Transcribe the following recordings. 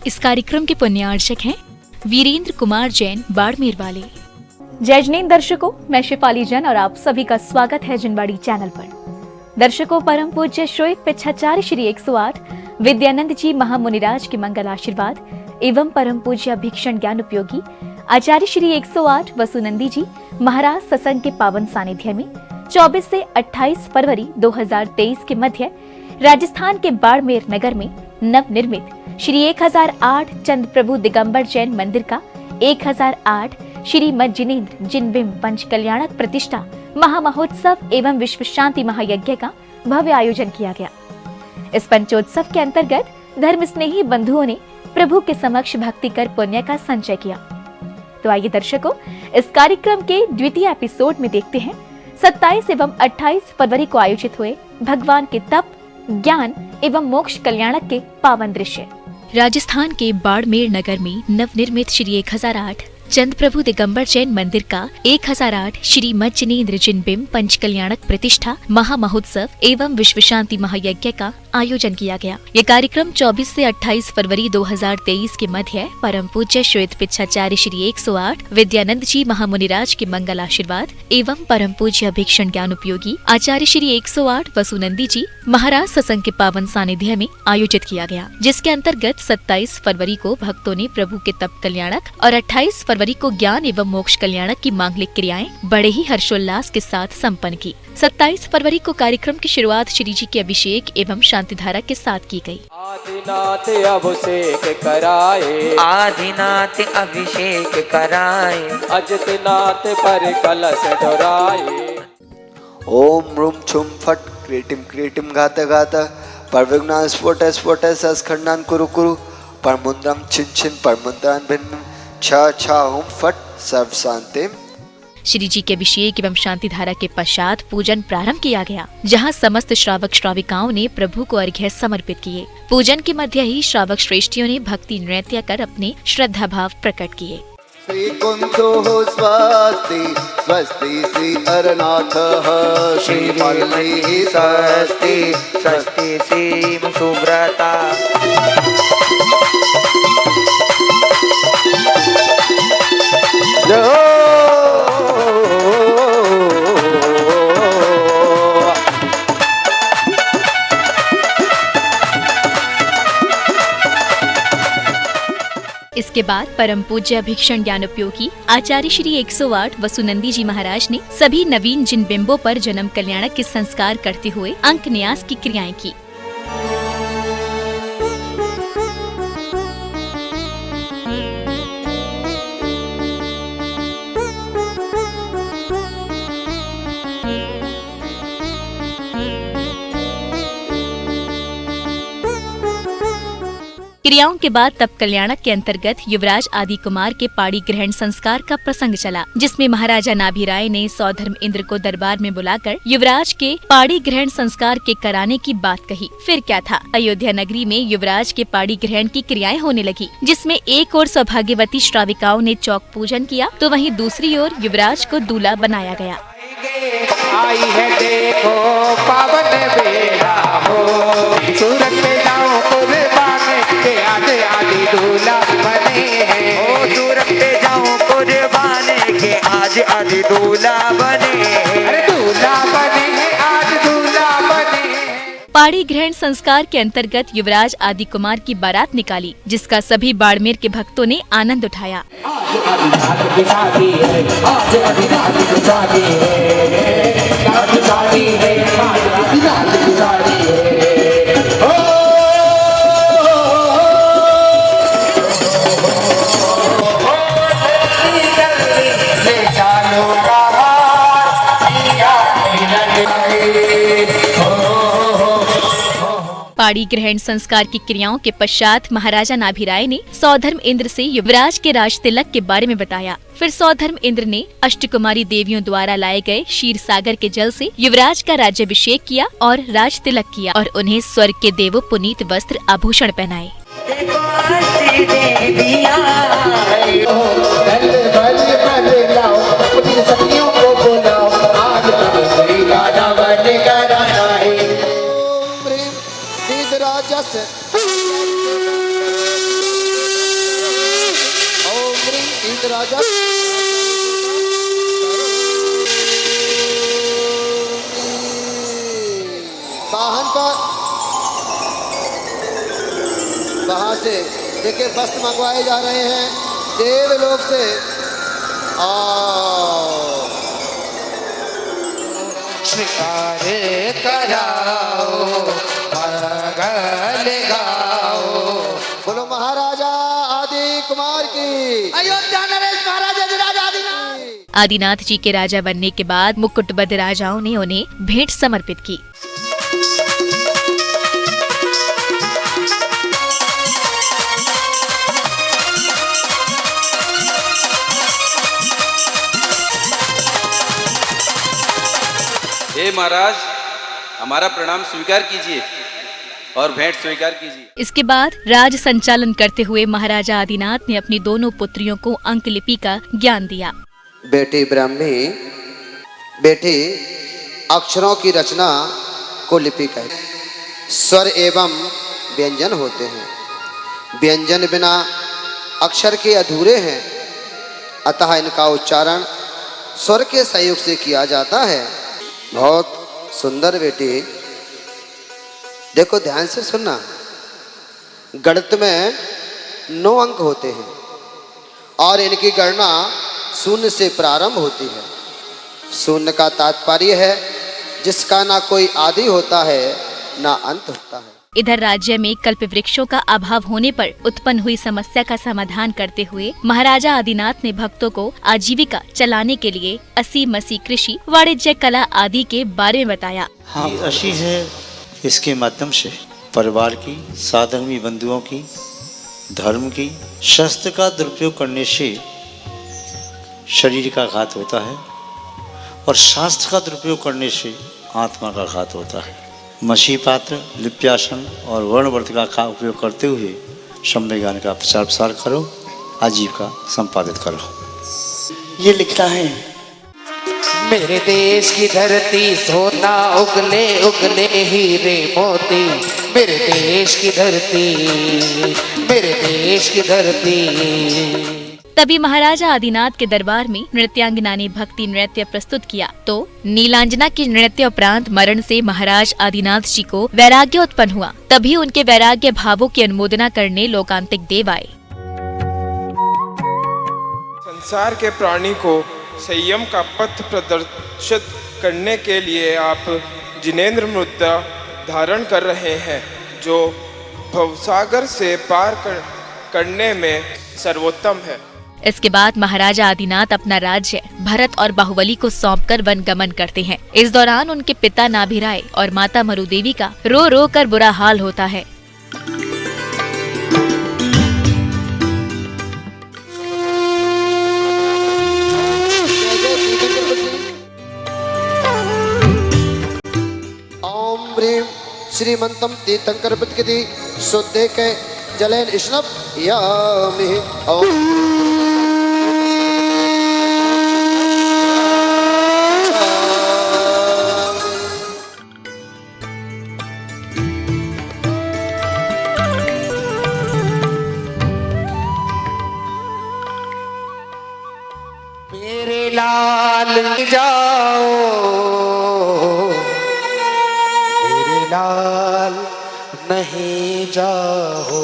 इस कार्यक्रम के पुण्यार्चक हैं वीरेंद्र कुमार जैन, बाड़मेर वाले। जय जैन दर्शकों, मैं शिफाली जैन और आप सभी का स्वागत है जिनवाड़ी चैनल पर। दर्शकों, परम पूज्य श्वेत पिच्छाचार्य श्री 108 विद्यानंद जी महामुनिराज के मंगल आशीर्वाद एवं परम पूज्य भीक्षण ज्ञान उपयोगी आचार्य श्री 108 वसुनंदी जी महाराज सत्संग के पावन सानिध्य में 24 से 28 फरवरी 2023 के मध्य राजस्थान के बाड़मेर नगर में नव निर्मित श्री 1008 चंद प्रभु दिगंबर जैन मंदिर का 1008 श्री मत जिनेन्द्र जिनबिंब पंच कल्याणक प्रतिष्ठा महामहोत्सव एवं विश्व शांति महायज्ञ का भव्य आयोजन किया गया। इस पंचोत्सव के अंतर्गत धर्म स्नेही बंधुओं ने प्रभु के समक्ष भक्ति कर पुण्य का संचय किया। तो आइए दर्शकों, इस कार्यक्रम के द्वितीय एपिसोड में देखते हैं 27 एवं 28 फरवरी को आयोजित हुए भगवान के तप, ज्ञान एवं मोक्ष कल्याणक के पावन दृश्य। राजस्थान के बाड़मेर नगर में नवनिर्मित श्री 1008 चंद प्रभु दिगंबर जैन मंदिर का 1008 श्री मत जिनेन्द्र जिनबिंब पंच कल्याणक प्रतिष्ठा महामहोत्सव एवं विश्व शांति महायज्ञ का आयोजन किया गया। ये कार्यक्रम 24 से 28 फरवरी 2023 के मध्य परम पूज्य श्वेत पिच्छाचार्य श्री 108 विद्यानंद जी महामुनिराज के मंगल आशीर्वाद एवं परम पूज्य भीक्षण ज्ञान उपयोगी आचार्य श्री 108 वसुनंदी जी महाराज सत्संग के पावन सानिध्य में आयोजित किया गया, जिसके अंतर्गत 27 फरवरी को भक्तों ने प्रभु के तप कल्याणक और 28 फरवरी को ज्ञान एवं मोक्ष कल्याणक की मांगलिक क्रियाएं बड़े ही हर्षोल्लास के साथ संपन्न की। 27 फरवरी को कार्यक्रम की शुरुआत श्री जी के अभिषेक एवं शांति धारा के साथ की गई। आदिनाथ अभिषेक कराए, आदिनाथ अभिषेक कराए, अजतनाथ पर कलश ढोराए। ओम रूम छुम फट क्रीटिम घात घात परविघ्नान् स्फोट स्फोट सस्खंडान् कुरु कुरु परमुद्रं छिन छिन परमुद्रान् भिन्न छ छ हुम फट सर्व शांतिम। श्री जी के अभिषेक एवं शांति धारा के पश्चात पूजन प्रारंभ किया गया, जहां समस्त श्रावक श्राविकाओं ने प्रभु को अर्घ्य समर्पित किए। पूजन के मध्य ही श्रावक श्रेष्ठियों ने भक्ति नृत्य कर अपने श्रद्धा भाव प्रकट किए। श्री कुंतो स्वस्ति स्वस्ति श्री अरनाथः श्री पार्वती स्वस्ति स्वस्ति श्री सुब्रता। इसके बाद परम पूज्य भीक्षण ज्ञान उपयोगी आचार्य श्री 108 वसुनंदी जी महाराज ने सभी नवीन जिन बिंबों पर जन्म कल्याणक के संस्कार करते हुए अंक न्यास की क्रियाएं की। क्रियाओं के बाद तप कल्याणक के अंतर्गत युवराज आदि कुमार के पाड़ी ग्रहण संस्कार का प्रसंग चला, जिसमें महाराजा नाभिराय ने सौधर्म इंद्र को दरबार में बुलाकर युवराज के पाड़ी ग्रहण संस्कार के कराने की बात कही। फिर क्या था, अयोध्या नगरी में युवराज के पाड़ी ग्रहण की क्रियाएं होने लगी, जिसमें एक ओर सौभाग्यवती श्राविकाओं ने चौक पूजन किया, तो वहीं दूसरी ओर युवराज को दूल्हा बनाया गया। आई है देखो पावन बेला हो, सूरत में जाओ कुर्बान के आज आदि दूल्हा बने हैं। ओ सूरत पे जाऊं कुर्बान के आज आदि दूल्हा बने हैं। अरे दूल्हा बने हैं, आज दूल्हा बने हैं। पाड़ी ग्रहण संस्कार के अंतर्गत युवराज आदि कुमार की बारात निकाली, जिसका सभी बाड़मेर के भक्तों ने आनंद उठाया। पाड़ी ग्रहण संस्कार की क्रियाओं के पश्चात महाराजा नाभिराय ने सौधर्म इंद्र से युवराज के राज तिलक के बारे में बताया। फिर सौधर्म इंद्र ने अष्टकुमारी देवियों द्वारा लाए गए क्षीर सागर के जल से युवराज का राज्याभिषेक किया और राज तिलक किया और उन्हें स्वर्ग के देवों पुनीत वस्त्र आभूषण पहनाए। इंद्र राजा वाहन पर वहां से देखिए वस्त्र मंगवाए जा रहे हैं देवलोक से। श्रृंगार कराओ मंगल गाओ। बोलो महाराजा आदि कुमार की। अयोध्या नरेश महाराजा अधिराज आदिनाथ। आदिनाथ जी के राजा बनने के बाद मुकुटबद्ध राजाओं ने उन्हें भेंट समर्पित की। हे महाराज, हमारा प्रणाम स्वीकार कीजिए और भेंट स्वीकार कीजिए। इसके बाद राज संचालन करते हुए महाराजा आदिनाथ ने अपनी दोनों पुत्रियों को अंकलिपि का ज्ञान दिया। बेटी ब्राह्मी, बेटी अक्षरों की रचना को लिपि कहते हैं। स्वर एवं व्यंजन होते हैं, व्यंजन बिना अक्षर के अधूरे हैं, अतः इनका उच्चारण स्वर के सहयोग से किया जाता है। बहुत सुंदर बेटी, देखो ध्यान से सुनना। गणित में 9 अंक होते हैं और इनकी गणना शून्य से प्रारंभ होती है। शून्य का तात्पर्य है जिसका ना कोई आदि होता है ना अंत होता है। इधर राज्य में कल्प वृक्षों का अभाव होने पर उत्पन्न हुई समस्या का समाधान करते हुए महाराजा आदिनाथ ने भक्तों को आजीविका चलाने के लिए असी मसी कृषि, वाणिज्य, कला आदि के बारे में बताया। हाँ, अशी है इसके माध्यम से परिवार की, साधर्मी बंधुओं की, धर्म की, शस्त्र का दुरुपयोग करने से शरीर का घात होता है और शास्त्र का दुरुपयोग करने से आत्मा का घात होता है। मसी पात्र, लिप्यासन और वर्णवर्तिका का उपयोग करते हुए सम्य ज्ञान का प्रचार प्रसार करो, आजीविका संपादित करो। ये लिखता है। मेरे देश की धरती सोना उगले उगले हीरे मोती। मेरे देश की धरती, मेरे देश की धरती। तभी महाराजा आदिनाथ के दरबार में नृत्यांगना ने भक्ति नृत्य प्रस्तुत किया तो नीलांजना के नृत्य उपरांत मरण से महाराज आदिनाथ जी को वैराग्य उत्पन्न हुआ। तभी उनके वैराग्य भावों की अनुमोदना करने लोकांतिक देव आए। संसार के प्राणी को संयम का पथ प्रदर्शित करने के लिए आप जिनेंद्र मुद्रा धारण कर रहे हैं, जो भवसागर से पार करने में सर्वोत्तम है। इसके बाद महाराजा आदिनाथ अपना राज्य भरत और बाहुबली को सौंपकर वन गमन करते हैं। इस दौरान उनके पिता नाभिराय और माता मरुदेवी का रो रो कर बुरा हाल होता है। ओम ह्रीं श्रीमंतम तीर्थंकर पृथ्वी शुद्धे के जलेन स्नप यामि। ओम मेरे लाल जाओ, मेरे लाल नहीं जाओ।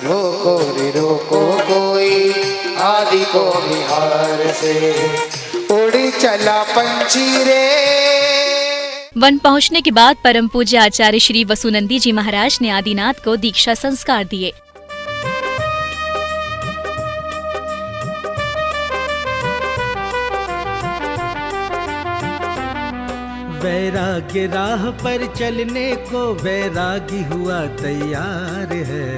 रोको रे रोको कोई आदि को बिहार से, उड़ी चला पंछी रे। वन पहुंचने के बाद परम पूज्य आचार्य श्री वसुनंदी जी महाराज ने आदिनाथ को दीक्षा संस्कार दिए। वैराग्य राह पर चलने को वैरागी हुआ तैयार है।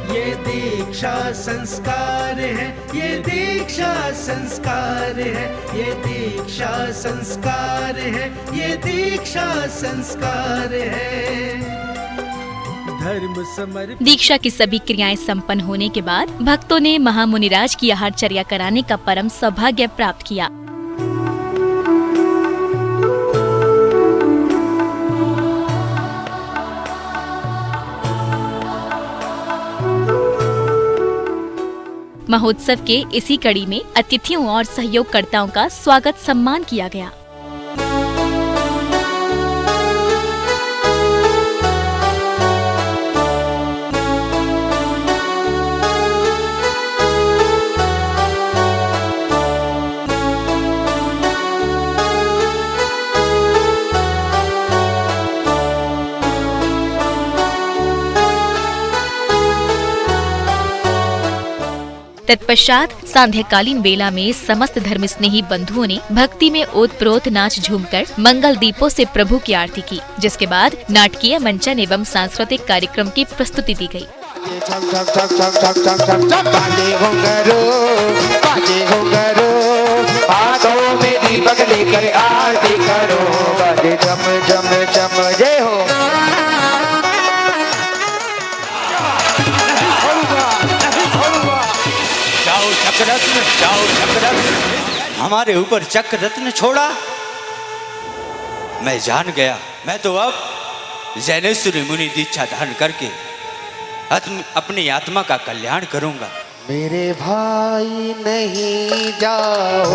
ये दीक्षा संस्कार है, ये दीक्षा संस्कार है, ये दीक्षा संस्कार है, ये दीक्षा संस्कार है। धर्म समर्पण। दीक्षा की सभी क्रियाएं संपन्न होने के बाद भक्तों ने महामुनिराज की आहारचर्या कराने का परम सौभाग्य प्राप्त किया। महोत्सव के इसी कड़ी में अतिथियों और सहयोगकर्ताओं का स्वागत सम्मान किया गया। तत्पश्चात सांध्यकालीन बेला में समस्त धर्म स्नेही बंधुओं ने भक्ति में ओतप्रोत नाच झूमकर मंगल दीपों से प्रभु की आरती की, जिसके बाद नाटकीय मंचन एवं सांस्कृतिक कार्यक्रम की प्रस्तुति दी गई। जय हो। हमारे ऊपर चक्र रत्न छोड़ा, मैं जान गया मैं तो अब जैनेश्वरी मुनि दीक्षा धारण करके अपनी आत्मा का कल्याण करूंगा। मेरे भाई नहीं जाओ,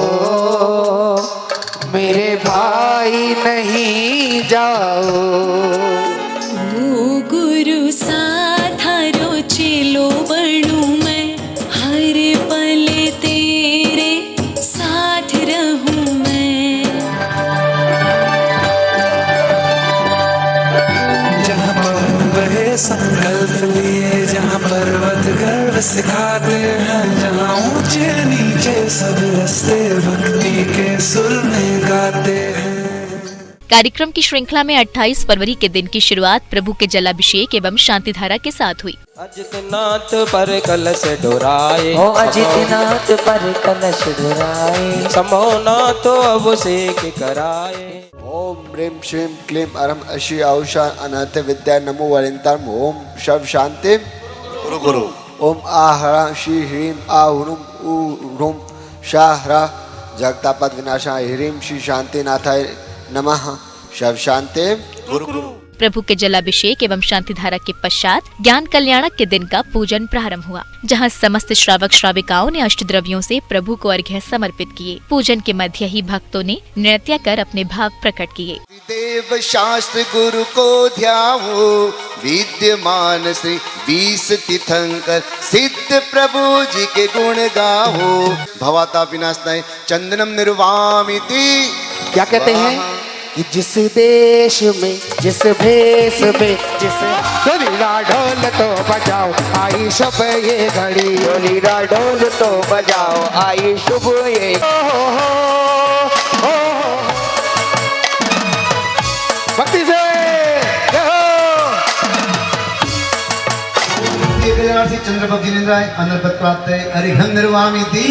मेरे भाई नहीं जाओ। ओ गुरु साथारो चेलो बनूं मैं, हर पल तेरे साथ रहूं मैं। जहाँ पवन बहे संकल्प लिए, जहाँ पर्वत गर्व सिखाते हैं, जहाँ ऊंचे नीचे सब रास्ते भक्ति के सुर में गाते हैं। कार्यक्रम की श्रृंखला में 28 फरवरी के दिन की शुरुआत प्रभु के जलाभिषेक एवं शांति धारा के साथ हुई। अजितनाथ पर कलश डोराए, हो अजितनाथ पर कलश डोराए, समोनाथ अभिषेक कराए। ओम ह्रीं श्रीं क्लीं अरम अशी औषा अनर्थ विद्या नमो वरिंताम। ओम शव शांति गुरु गुरु। ओम आहरा श्री ह्रीं आहुरुम ऊरुम शाहरा जगतापद विनाशाय ह्रीं श्री शांति नाथाय नमः। शव शांति गुरु गुरु। प्रभु के जलाभिषेक एवं शांति धारा के पश्चात ज्ञान कल्याणक के दिन का पूजन प्रारंभ हुआ, जहां समस्त श्रावक श्राविकाओं ने अष्टद्रव्यों से प्रभु को अर्घ्य समर्पित किए। पूजन के मध्य ही भक्तों ने नृत्य कर अपने भाव प्रकट किए। देव शास्त्र गुरु को ध्याओ, विद्यमान श्री 20 तीर्थंकर सिद्ध प्रभु जी के गुण गाओ। भवाता विनाशनाय चंदनम निर्वामिति। क्या कहते हैं कि जिस देश में जिस भेष में जिस डोलीरा ढोल तो बजाओ आई शुभ ये घड़ी, डोलीरा ढोल तो बजाओ आई शुभ ये। भक्ति से चंद्रपति निंद्राय अनर्पत प्राप्त अरिहं निर्वामिति।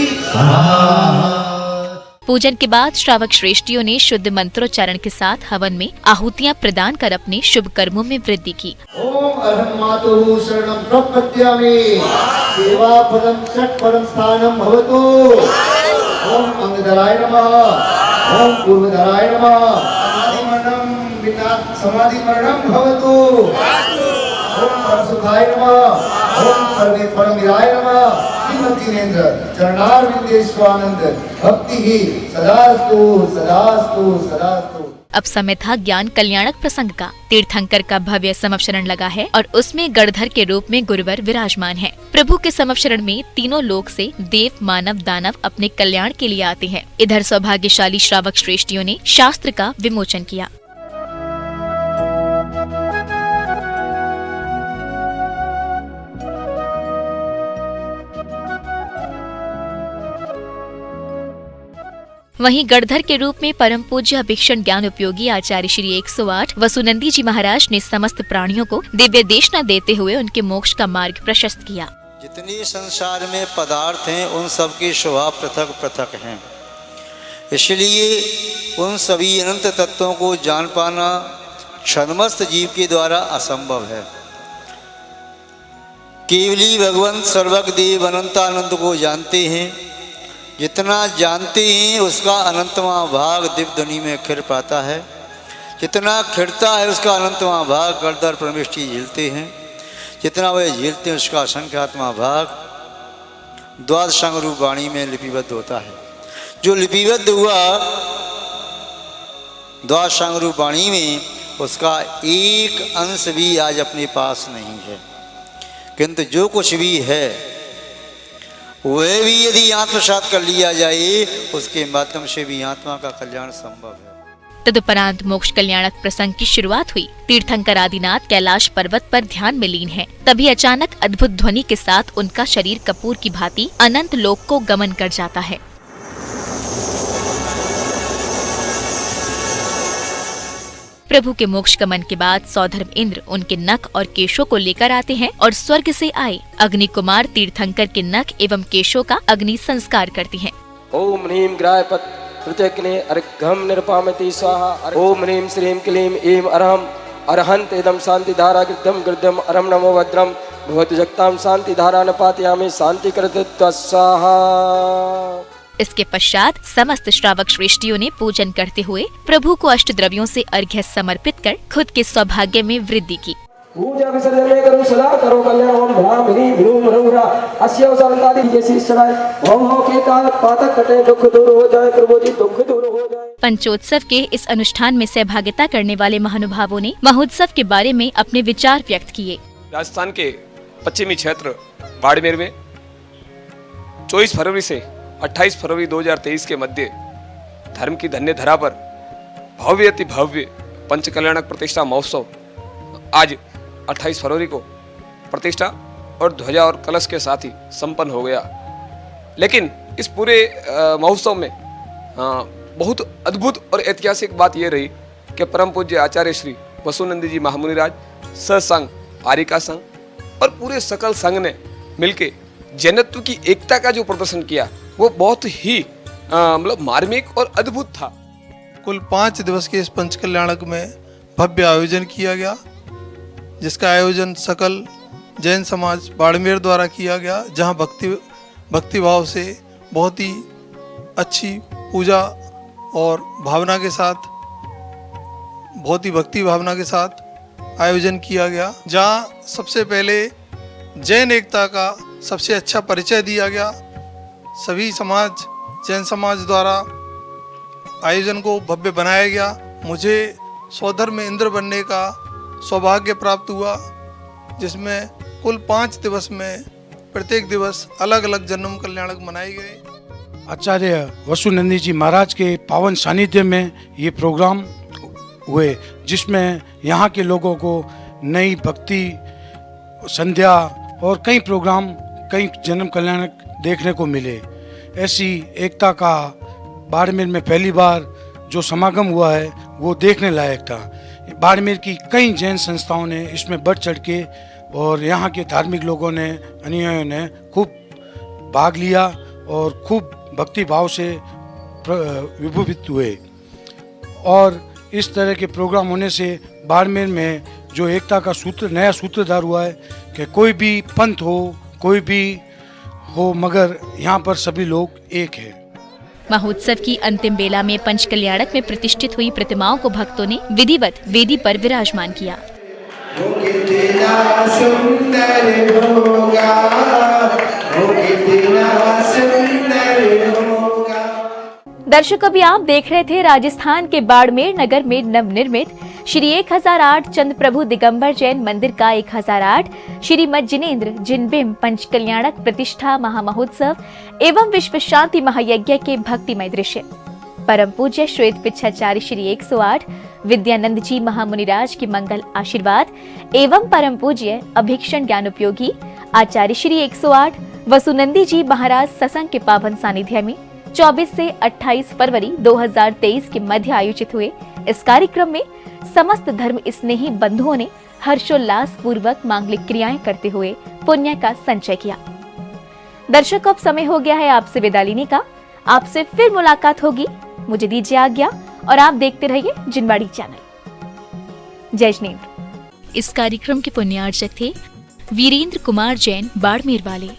पूजन के बाद श्रावक श्रेष्ठियों ने शुद्ध मंत्रोच्चारण के साथ हवन में आहुतियां प्रदान कर अपने शुभ कर्मों में वृद्धि की। ओम अहं मातुः शरणं प्रपद्यामि, सेवा पदं षट् परं स्थानं भवतु। ओम अंगधराय नमः, ओम पूर्वधराय नमः, समाधि मरणं भवतु। ओम परसुखाय नमः, ओम सर्वे परमिराय नमः। श्रीमती जिनेन्द्र चरणारविंदेश्वानंद भक्ति ही सदास्तु सदास्तु सदास्तु। अब समय था ज्ञान कल्याणक प्रसंग का। तीर्थंकर का भव्य समवशरण लगा है और उसमें गणधर के रूप में गुरुवर विराजमान है। प्रभु के समवशरण में तीनों लोक से देव मानव दानव अपने कल्याण के लिए आते हैं। इधर सौभाग्यशाली श्रावक श्रेष्ठियों ने शास्त्र का विमोचन किया। वहीं गणधर के रूप में परम पूज्य अभिक्षण ज्ञान उपयोगी आचार्य श्री 108 वसुनंदी जी महाराज ने समस्त प्राणियों को दिव्य देशना देते हुए उनके मोक्ष का मार्ग प्रशस्त किया। जितनी संसार में पदार्थ हैं उन सब की शोभा पृथक पृथक हैं, इसलिए उन सभी अनंत तत्वों को जान पाना क्षणमस्त जीव के द्वारा असंभव है। केवली भगवंत सर्वज्ञ देव अनंतानंद को जानते हैं। जितना जानते हैं उसका अनंतवां भाग दिव्य ध्वनि में खिर पाता है। जितना खिरता है उसका अनंतवां भाग गणधर परमेष्ठी झीलते हैं। जितना वह झीलते हैं उसका असंख्यात्मा भाग द्वादशांग रूप वाणी में लिपिबद्ध होता है। जो लिपिबद्ध हुआ द्वादशांग रूप वाणी में, उसका एक अंश भी आज अपने पास नहीं है, किंतु जो कुछ भी है वह भी यदि आत्मसात कर लिया जाए, उसके माध्यम से भी आत्मा का कल्याण संभव है। तदुपरांत मोक्ष कल्याणक प्रसंग की शुरुआत हुई। तीर्थंकर आदिनाथ कैलाश पर्वत पर ध्यान में लीन हैं। तभी अचानक अद्भुत ध्वनि के साथ उनका शरीर कपूर की भांति अनंत लोक को गमन कर जाता है। प्रभु के मोक्ष गमन के बाद सौधर्म इंद्र उनके नख और केशों को लेकर आते हैं और स्वर्ग से आए अग्नि कुमार तीर्थंकर के नख एवं केशों का अग्नि संस्कार करती हैं। ओम ह्रीं ग्रायपत प्रत्यग्ने अर्घ्यं निर्पामति स्वाहा। ओम ह्रीं श्रीं क्लीं ऐं अरहं अरहंत इदं शांति धारा कृत्यं कृत्यं अरम नमो भद्रम भवतु जगतां शांति धारा न पातयामि शांति कृत्वा स्वाहा। इसके पश्चात समस्त श्रावक श्रेष्ठियों ने पूजन करते हुए प्रभु को अष्टद्रव्यों से अर्घ्य समर्पित कर खुद के सौभाग्य में वृद्धि की। पूजा विसर्जन में करो सदा करो कल्याण। ओम भ्रामरी भ्रूम रघुरा अस्यो संतादि जैसी सराय भव हो के काल पातक कटे दुख दूर हो जाए प्रभु जी दुख दूर हो जाए। पंचोत्सव के इस अनुष्ठान में सहभागिता करने वाले महानुभावों ने महोत्सव के बारे में अपने विचार व्यक्त किए। राजस्थान के पश्चिमी क्षेत्र बाड़मेर में 24 फरवरी से 28 फरवरी 2023 के मध्य धर्म की धन्य धरा पर भव्य अति भव्य पंच कल्याणक प्रतिष्ठा महोत्सव आज 28 फरवरी को प्रतिष्ठा और ध्वजा और कलश के साथ ही संपन्न हो गया। लेकिन इस पूरे महोत्सव में बहुत अद्भुत और ऐतिहासिक बात यह रही कि परम पूज्य आचार्य श्री वसुनंदी जी महामुनिराज सत्संग आरिका संघ और पूरे सकल संघ ने मिलके जैनत्व की एकता का जो प्रदर्शन किया वो बहुत ही मतलब मार्मिक और अद्भुत था। कुल 5 दिवस के इस पंच कल्याणक में भव्य आयोजन किया गया, जिसका आयोजन सकल जैन समाज बाड़मेर द्वारा किया गया, जहां भक्ति भाव से बहुत ही अच्छी पूजा और भावना के साथ बहुत ही भक्ति भावना के साथ आयोजन किया गया, जहां सबसे पहले जैन एकता का सबसे अच्छा परिचय दिया गया। सभी समाज जैन समाज द्वारा आयोजन को भव्य बनाया गया। मुझे सौधर्म इंद्र बनने का सौभाग्य प्राप्त हुआ, जिसमें कुल 5 दिवस में प्रत्येक दिवस अलग अलग जन्म कल्याणक मनाए गए। आचार्य वसुनंदी जी महाराज के पावन सानिध्य में ये प्रोग्राम हुए, जिसमें यहाँ के लोगों को नई भक्ति संध्या और कई प्रोग्राम कई जन्म कल्याणक देखने को मिले। ऐसी एकता का बाड़मेर में पहली बार जो समागम हुआ है वो देखने लायक था। बाड़मेर की कई जैन संस्थाओं ने इसमें बढ़ चढ़ के और यहाँ के धार्मिक लोगों ने अनुयायियों ने खूब भाग लिया और खूब भक्ति भाव से विभूषित हुए। और इस तरह के प्रोग्राम होने से बाड़मेर में जो एकता का सूत्र नया सूत्रधार हुआ है कि कोई भी पंथ हो कोई भी हो, मगर यहाँ पर सभी लोग एक है। महोत्सव की अंतिम बेला में पंच कल्याणक में प्रतिष्ठित हुई प्रतिमाओं को भक्तों ने विधिवत वेदी पर विराजमान किया। दर्शकों, अभी आप देख रहे थे राजस्थान के बाड़मेर नगर में नवनिर्मित श्री 1008 चंद प्रभु दिगंबर जैन मंदिर का 1008 श्री मत जिनेन्द्र जिनबिंब पंच कल्याणक प्रतिष्ठा महामहोत्सव एवं विश्व शांति महायज्ञ के भक्तिमय दृश्य। परम पूज्य श्वेत पिच्छाचार्य श्री 108 विद्यानंद जी महामुनिराज की मंगल आशीर्वाद एवं परम पूज्य अभीक्षण ज्ञान उपयोगी आचार्य श्री 108 वसुनंदी जी महाराज सत्संग के पावन सानिध्य में 24 से 28 फरवरी 2023 के मध्य आयोजित हुए इस कार्यक्रम में समस्त धर्म स्नेही बंधुओं ने हर्षोल्लास पूर्वक मांगलिक क्रियाएं करते हुए पुण्य का संचय किया। दर्शकों, अब समय हो गया है आपसे विदा लेने का। आपसे फिर मुलाकात होगी। मुझे दीजिए आज्ञा और आप देखते रहिए जिनवाड़ी चैनल। जय जिनेन्द्र। इस कार्यक्रम के पुण्यार्चक थे वीरेंद्र कुमार जैन बाड़मेर वाले।